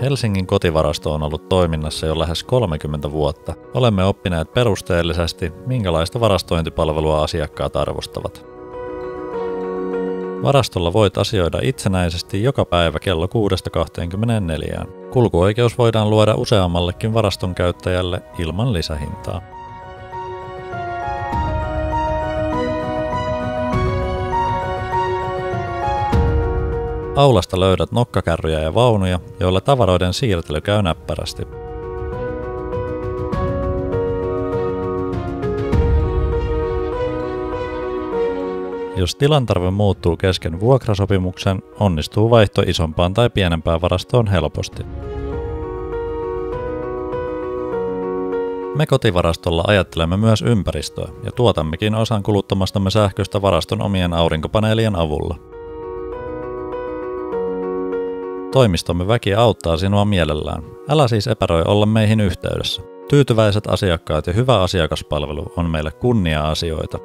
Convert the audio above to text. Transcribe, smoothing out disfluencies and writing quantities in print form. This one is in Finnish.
Helsingin kotivarasto on ollut toiminnassa jo lähes 30 vuotta. Olemme oppineet perusteellisesti, minkälaista varastointipalvelua asiakkaat arvostavat. Varastolla voit asioida itsenäisesti joka päivä kello 6–24. Kulkuoikeus voidaan luoda useammallekin varaston käyttäjälle ilman lisähintaa. Aulasta löydät nokkakärryjä ja vaunuja, joilla tavaroiden siirtely käy näppärästi. Jos tilantarve muuttuu kesken vuokrasopimuksen, onnistuu vaihto isompaan tai pienempään varastoon helposti. Me kotivarastolla ajattelemme myös ympäristöä ja tuotammekin osan kuluttamastamme sähköstä varaston omien aurinkopaneelien avulla. Toimistomme väki auttaa sinua mielellään. Älä siis epäröi olla meihin yhteydessä. Tyytyväiset asiakkaat ja hyvä asiakaspalvelu on meille kunnia-asioita.